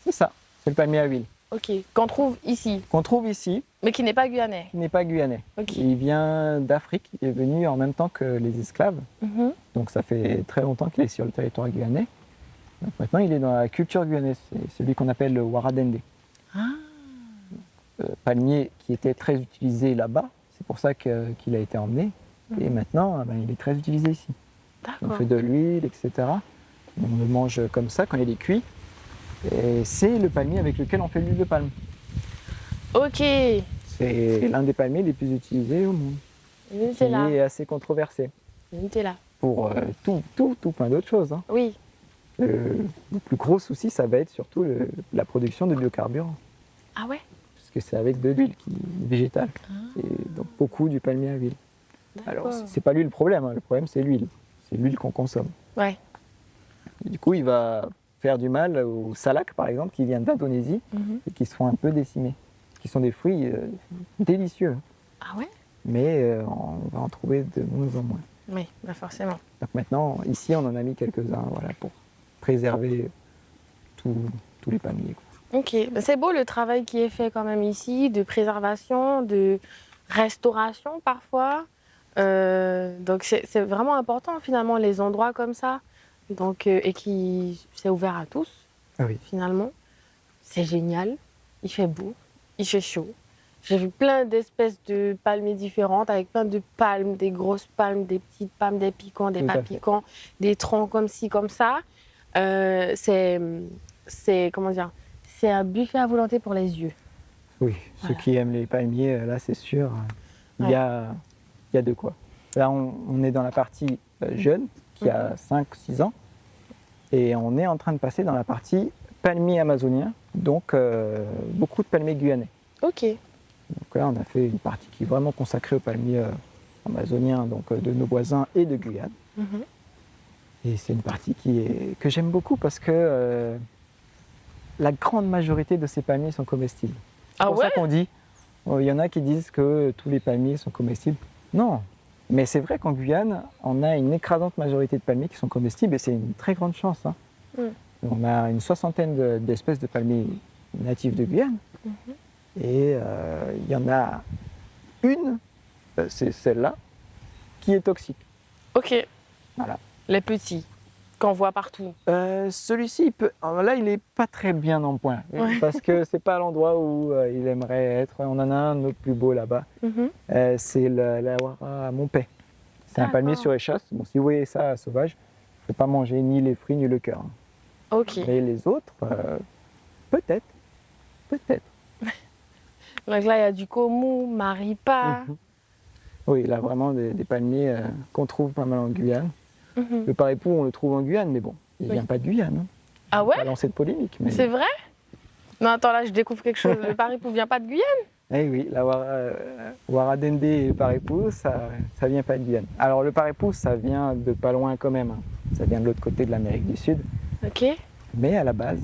C'est ça, c'est le palmier à huile. Ok, qu'on trouve ici, Qu'on trouve ici, mais qui n'est pas guyanais. qui n'est pas guyanais. Ok. Il vient d'Afrique, il est venu en même temps que les esclaves. Mhm. Donc ça fait très longtemps qu'il est sur le territoire guyanais. Donc maintenant, il est dans la culture guyanaise. C'est celui qu'on appelle le waradende. Ah, Palmier qui était très utilisé là-bas. C'est pour ça qu'il a été emmené. Et maintenant, ben, il est très utilisé ici. On d'accord. fait de l'huile, etc. On le mange comme ça quand il est cuit. Et c'est le palmier avec lequel on fait l'huile de palme. Ok, C'est l'un des palmiers les plus utilisés au monde. le Qui Nutella. est assez controversé. Le Nutella. Pour tout plein d'autres choses. Hein. Oui, Le plus gros souci, ça va être surtout la production de biocarburants. ah ouais? Puisque c'est avec de l'huile végétale. Et donc beaucoup du palmier à huile. Alors, D'accord. c'est pas lui le problème. Hein. Le problème, c'est l'huile. C'est l'huile qu'on consomme. Ouais. Et du coup, il va faire du mal aux salaks, par exemple, qui viennent d'Indonésie Mhm. et qui se font un peu décimer. Qui sont des fruits délicieux. Ah ouais? Mais on va en trouver de moins en moins. Oui, bah forcément. Donc maintenant, ici, on en a mis quelques-uns voilà, pour préserver tous les palmiers. Quoi. Ok, bah, c'est beau le travail qui est fait quand même ici, de préservation, de restauration parfois. Donc c'est vraiment important finalement les endroits comme ça. Donc, et qui c'est ouvert à tous Ah oui. finalement. C'est génial. Il fait beau, il fait chaud. J'ai vu plein d'espèces de palmiers différentes avec plein de palmes, des grosses palmes, des petites palmes, des piquants, des Tout à pas fait. piquants, des troncs comme ci, comme ça. C'est comment dire, c'est un buffet à volonté pour les yeux. Oui, Voilà. ceux qui aiment les palmiers, là, c'est sûr, il y a de quoi. Là, on est dans la partie jeune, qui a 5-6 ans, et on est en train de passer dans la partie palmier amazonien, donc beaucoup de palmiers guyanais. Ok. Donc là, on a fait une partie qui est vraiment consacrée aux palmiers amazoniens, donc de nos voisins et de Guyane. Mhm. Et c'est une partie que j'aime beaucoup parce que la grande majorité de ces palmiers sont comestibles. C'est Ah pour ouais? ça qu'on dit, il y en a qui disent que tous les palmiers sont comestibles. Non, mais c'est vrai qu'en Guyane, on a une écrasante majorité de palmiers qui sont comestibles et c'est une très grande chance. Hein. Mm. On a une 60aine d'espèces de palmiers natifs de Guyane. Et il y en a une, c'est celle-là, qui est toxique. Ok. Voilà. Les petits qu'on voit partout. Celui-ci, là, il n'est pas très bien en point. Ouais. Parce que c'est pas l'endroit où il aimerait être. On en a un autre plus beau là-bas. Mhm. C'est la Wara Montpaix. C'est un D'accord. palmier sur échasse. Bon, si vous voyez ça sauvage, il ne faut pas manger ni les fruits ni le cœur. Ok. Mais les autres, peut-être. Peut-être. Donc là, il y a du komou, maripa. Mhm. Oui, là, vraiment des palmiers qu'on trouve pas mal en Guyane. Mhm. Le paripou, on le trouve en Guyane, mais bon, il ne Oui. vient pas de Guyane. Hein. Ah On va ouais? pas lancer de polémique. Mais... C'est vrai? Non, attends, là, je découvre quelque chose. Le paripou vient pas de Guyane? Eh oui, la Waradende et le parépousse, ça vient pas de Guyane. Alors le parépousse, ça vient de pas loin quand même, hein. Ça vient de l'autre côté de l'Amérique du Sud. Ok. Mais à la base,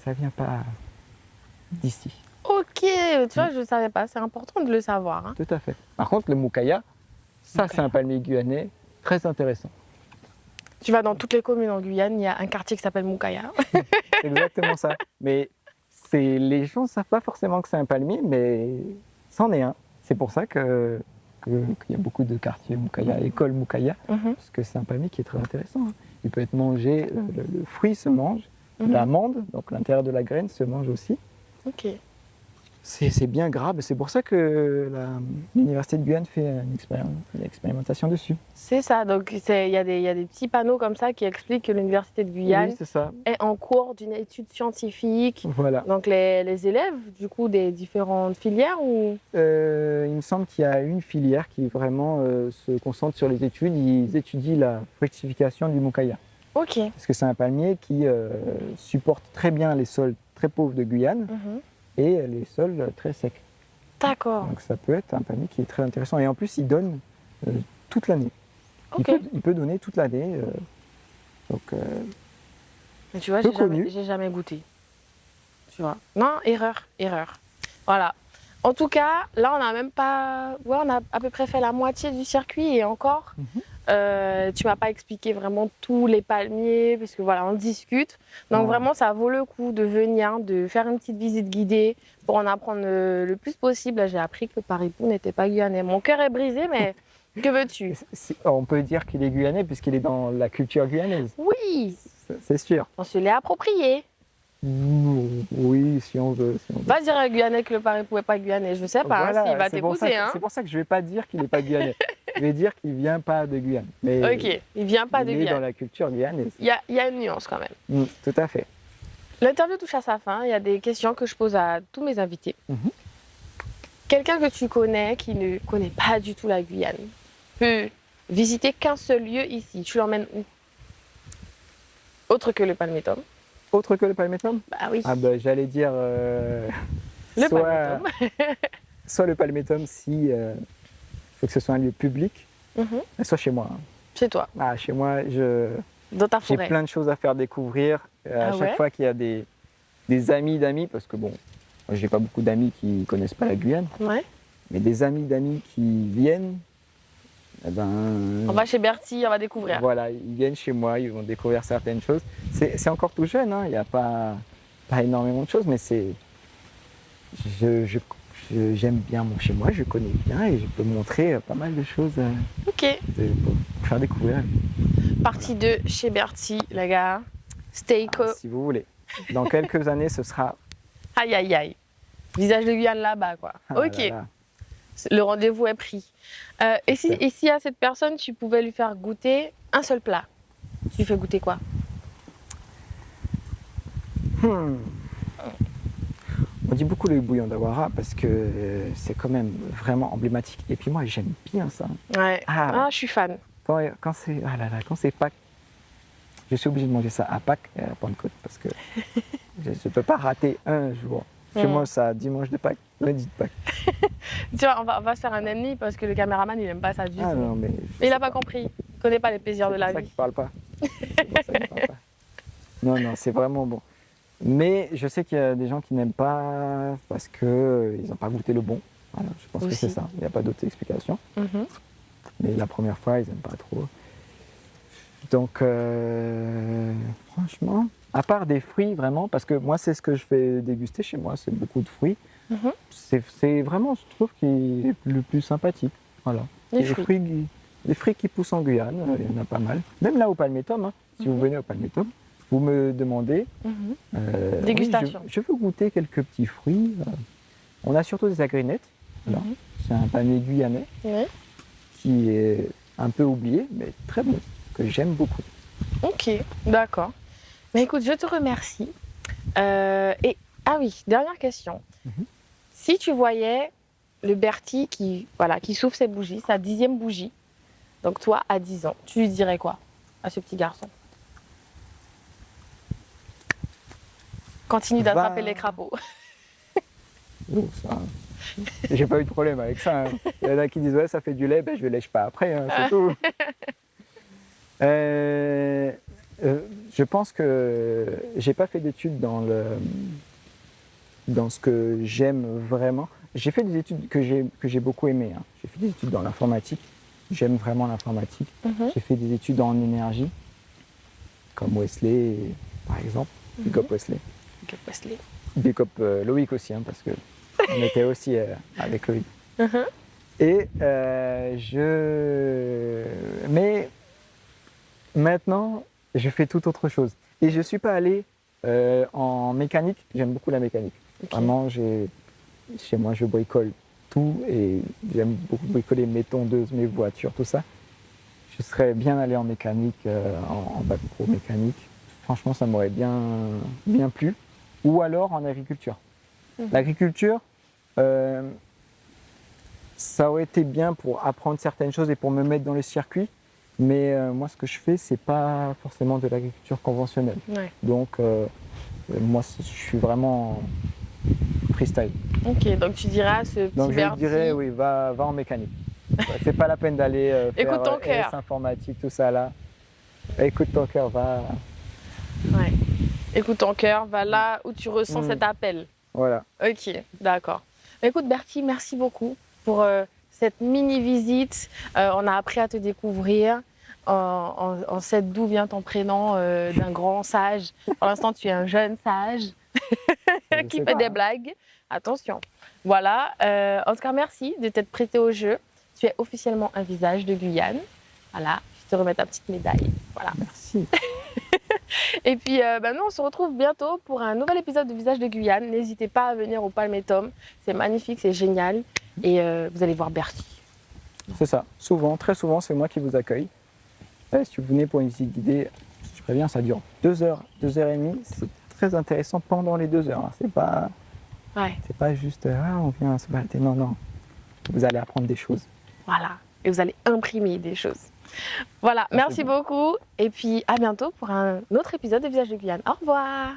ça vient pas d'ici. Ok, tu vois, je ne savais pas. C'est important de le savoir. Hein. Tout à fait. Par contre, le moukaya, ça Moukaya. c'est un palmier guyanais très intéressant. Tu vas dans toutes les communes en Guyane, il y a un quartier qui s'appelle Moukaya. C'est exactement ça. Mais les gens ne savent pas forcément que c'est un palmier, mais c'en est un. C'est pour ça qu'il y a beaucoup de quartiers moukaya, écoles moukaya, Mhm, parce que c'est un palmier qui est très intéressant. Hein. Il peut être mangé, le fruit se mange, mhm. l'amande, donc l'intérieur de la graine, se mange aussi. Ok. C'est bien grave, c'est pour ça que l'Université de Guyane fait une expérimentation dessus. C'est ça. Donc, il y a des petits panneaux comme ça qui expliquent que l'Université de Guyane Oui, c'est ça. est en cours d'une étude scientifique. Voilà. Donc, les élèves, du coup, des différentes filières ou... Il me semble qu'il y a une filière qui vraiment se concentre sur les études. Ils étudient la fructification du moukaya. Ok. Parce que c'est un palmier qui supporte très bien les sols très pauvres de Guyane Mhm. et les sols très secs. D'accord. Donc ça peut être un palmier qui est très intéressant. Et en plus, il donne toute l'année. Ok. Il peut donner toute l'année. Donc, Mais tu vois, peu j'ai jamais, connu. j'ai jamais goûté. Tu vois. Non, erreur. Voilà. En tout cas, là, on a même pas... Ouais, on a à peu près fait la moitié du circuit et encore. Mhm. Tu m'as pas expliqué vraiment tous les palmiers, parce que voilà, on discute. Donc Non. vraiment, ça vaut le coup de venir, de faire une petite visite guidée pour en apprendre le plus possible. Là, j'ai appris que le paripou n'était pas guyanais. Mon cœur est brisé, mais que veux-tu? On peut dire qu'il est guyanais puisqu'il est dans la culture guyanaise. Oui, C'est sûr. on se l'est approprié. Oui, si on veut. Si on veut. Va dire à Guyanais que le paripou n'est pas guyanais. Je sais pas Voilà, s'il va c'est pour ça t'écouter. Hein. c'est pour ça que je ne vais pas dire qu'il n'est pas guyanais. Je vais dire qu'il ne vient pas de Guyane. Mais Ok, il vient pas de il est dans Guyane. la culture guyanaise. Il y a une nuance quand même. Tout à fait. L'interview touche à sa fin. Il y a des questions que je pose à tous mes invités. Mhm. Quelqu'un que tu connais qui ne connaît pas du tout la Guyane peut visiter qu'un seul lieu ici. Tu l'emmènes où? Autre que le Palmetto. Autre que le palmettum? Bah oui, Ah ben, j'allais dire le soit, Palmetto. soit le palmettum si faut que ce soit un lieu public, Mhm. soit chez moi. Hein. C'est toi, Ah, chez moi, dans ta j'ai forêt. plein de choses à faire découvrir. À Ah chaque ouais? fois qu'il y a des amis d'amis, parce que bon, moi, j'ai pas beaucoup d'amis qui connaissent pas la Guyane, Ouais. mais des amis d'amis qui viennent, eh ben, On va chez Bertie, on va découvrir. voilà, ils viennent chez moi, ils vont découvrir certaines choses. C'est encore tout jeune, hein, il n'y a pas énormément de choses, mais j'aime bien mon chez moi, je connais bien et je peux montrer pas mal de choses Ok. pour faire découvrir. Partie 2 chez Bertie, les gars. Stay co. Si vous voulez. Dans quelques années, ce sera. Aïe, aïe, aïe. Visage de Guyane là-bas, quoi. Ah Ok. là là. Le rendez-vous est pris. Et si à cette personne, tu pouvais lui faire goûter un seul plat, tu lui fais goûter quoi? On dit beaucoup le bouillon d'Awara parce que c'est quand même vraiment emblématique. Et puis moi, j'aime bien ça. Ouais. Ah. Je suis fan. Quand c'est quand c'est Pâques, je suis obligé de manger ça à Pâques et à Pentecôte parce que je ne peux pas rater un jour. Chez moi, ça dimanche de Pâques, lundi de Pâques. Tu vois, on va se faire un ennemi parce que le caméraman, il aime pas ça du tout. Non, mais Mais il n'a pas compris. Il connaît pas les plaisirs de la C'est pour ça vie. qu'il parle pas. C'est pour ça qu'il parle pas. Non, c'est vraiment bon. Mais je sais qu'il y a des gens qui n'aiment pas parce qu'ils n'ont pas goûté le bon. Voilà, je pense que Aussi. c'est ça. Il n'y a pas d'autre explication. Mhm. Mais la première fois, ils n'aiment pas trop. Donc, franchement, à part des fruits, vraiment, parce que moi, c'est ce que je fais déguster chez moi, c'est beaucoup de fruits. Mhm. C'est vraiment, je trouve, qui est le plus sympathique. Voilà. Les Et fruits. les fruits qui poussent en Guyane, il y en a pas mal. Même là au Palmettum, hein, si vous venez au Palmettum, vous me demandez. Mhm. Dégustation. Oui, je veux goûter quelques petits fruits. On a surtout des agrinettes. Voilà. Mhm. C'est un palmier guyanais Ouais. qui est un peu oublié, mais très bon, que j'aime beaucoup. Ok, d'accord. Mais écoute, je te remercie. Ah oui, dernière question. Mhm. Si tu voyais le Bertie qui souffle ses bougies, sa 10e bougie, donc toi à 10 ans, tu lui dirais quoi à ce petit garçon? Continue d'attraper Va. les crapauds. Oh, ça, j'ai pas eu de problème avec ça. Hein. Il y en a qui disent ouais, ça fait du lait, ben, je ne lèche pas après, hein, c'est tout. Euh, je pense que j'ai pas fait d'études dans ce que j'aime vraiment. J'ai fait des études que j'ai beaucoup aimées. Hein. J'ai fait des études dans l'informatique. J'aime vraiment l'informatique. J'ai fait des études en énergie, comme Wesley, par exemple. Big up Wesley. Wesley. Big up Loïc aussi, hein, parce qu'on était aussi avec Loïc. Et Mais maintenant, je fais tout autre chose. Et je ne suis pas allé en mécanique. J'aime beaucoup la mécanique. Okay. Vraiment, chez moi, je bricole tout et j'aime beaucoup bricoler mes tondeuses, mes voitures, tout ça. Je serais bien allé en mécanique, en bac pro mécanique. Franchement, ça m'aurait bien plu. Ou alors en agriculture. L'agriculture, ça aurait été bien pour apprendre certaines choses et pour me mettre dans le circuit. Mais moi, ce que je fais, c'est pas forcément de l'agriculture conventionnelle. Ouais. Donc, moi, je suis vraiment freestyle. Ok, donc tu diras à ce petit Donc, je Bertie... dirais, oui, va en mécanique. C'est pas la peine d'aller faire informatique, tout ça là. Écoute ton cœur, va. Ouais. Écoute ton cœur, va là où tu ressens cet appel. Voilà. Ok, d'accord. Écoute Bertie, merci beaucoup pour cette mini-visite. On a appris à te découvrir. On sait d'où vient ton prénom d'un grand sage. Pour l'instant, tu es un jeune sage qui fait des blagues. Attention. Voilà. En tout cas, merci de t'être prêté au jeu. Tu es officiellement un visage de Guyane. Voilà. Je te remets ta petite médaille. Voilà. Merci. Et puis, nous, on se retrouve bientôt pour un nouvel épisode de Visage de Guyane. N'hésitez pas à venir au Palmétum. C'est magnifique, c'est génial. Et vous allez voir Bertie. C'est ça. Souvent, très souvent, c'est moi qui vous accueille. Si vous venez pour une visite guidée, je préviens, ça dure 2 heures, 2 heures et demie. C'est très intéressant pendant les 2 heures. Hein. C'est pas juste on vient se balader. Non, non. Vous allez apprendre des choses. Voilà. Et vous allez imprimer des choses. Voilà. Merci beaucoup. Et puis à bientôt pour un autre épisode de Visage de Guyane. Au revoir.